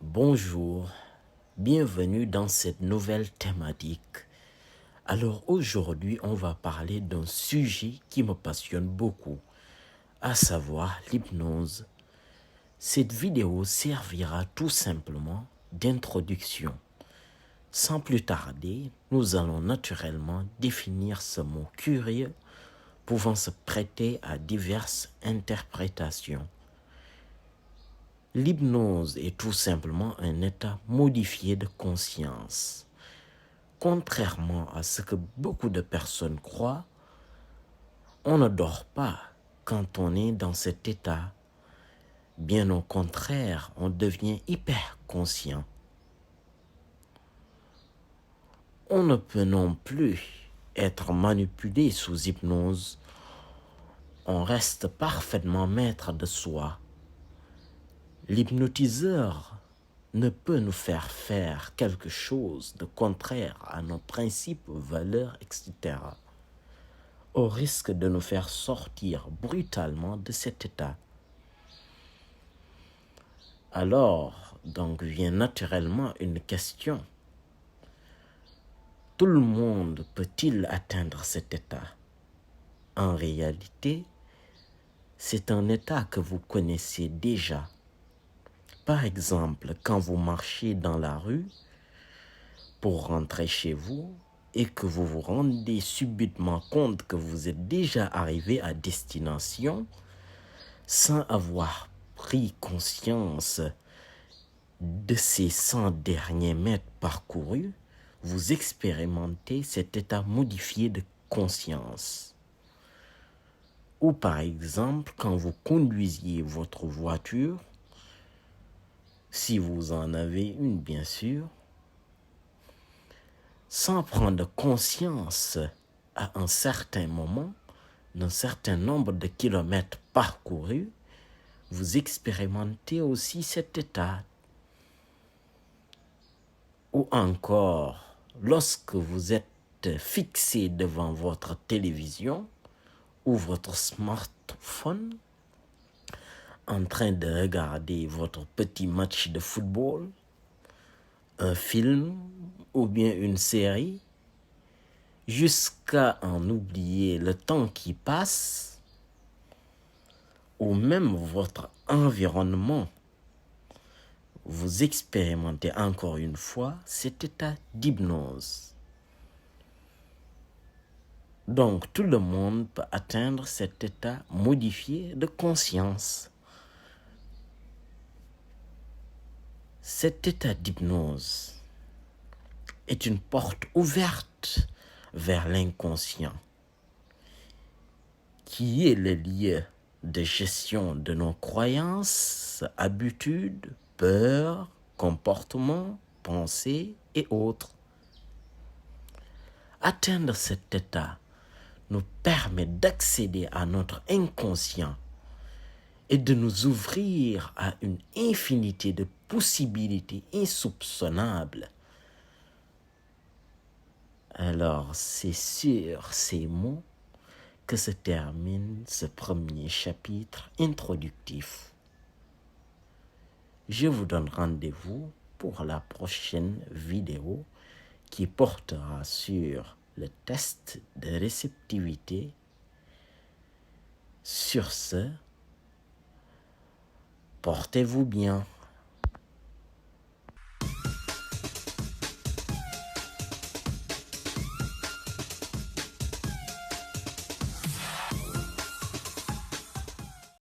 Bonjour, bienvenue dans cette nouvelle thématique. Alors aujourd'hui, on va parler d'un sujet qui me passionne beaucoup, à savoir l'hypnose. Cette vidéo servira tout simplement d'introduction. Sans plus tarder, nous allons naturellement définir ce mot curieux pouvant se prêter à diverses interprétations. L'hypnose est tout simplement un état modifié de conscience. Contrairement à ce que beaucoup de personnes croient, on ne dort pas quand on est dans cet état. Bien au contraire, on devient hyper conscient. On ne peut non plus être manipulé sous hypnose. On reste parfaitement maître de soi. L'hypnotiseur ne peut nous faire faire quelque chose de contraire à nos principes, valeurs, etc., au risque de nous faire sortir brutalement de cet état. Alors, donc vient naturellement une question. Tout le monde peut-il atteindre cet état? En réalité, c'est un état que vous connaissez déjà. Par exemple, quand vous marchez dans la rue pour rentrer chez vous et que vous vous rendez subitement compte que vous êtes déjà arrivé à destination sans avoir pris conscience de ces 100 derniers mètres parcourus, vous expérimentez cet état modifié de conscience. Ou par exemple, quand vous conduisiez votre voiture, si vous en avez une bien sûr, sans prendre conscience à un certain moment d'un certain nombre de kilomètres parcourus, vous expérimentez aussi cet état. Ou encore, lorsque vous êtes fixé devant votre télévision ou votre smartphone, en train de regarder votre petit match de football, un film ou bien une série, jusqu'à en oublier le temps qui passe, ou même votre environnement, vous expérimentez encore une fois cet état d'hypnose. Donc tout le monde peut atteindre cet état modifié de conscience. Cet état d'hypnose est une porte ouverte vers l'inconscient, qui est le lieu de gestion de nos croyances, habitudes, peurs, comportements, pensées et autres. Atteindre cet état nous permet d'accéder à notre inconscient et de nous ouvrir à une infinité de possibilités insoupçonnables. Alors, c'est sur ces mots que se termine ce premier chapitre introductif. Je vous donne rendez-vous pour la prochaine vidéo qui portera sur le test de réceptivité. Sur ce, portez-vous bien.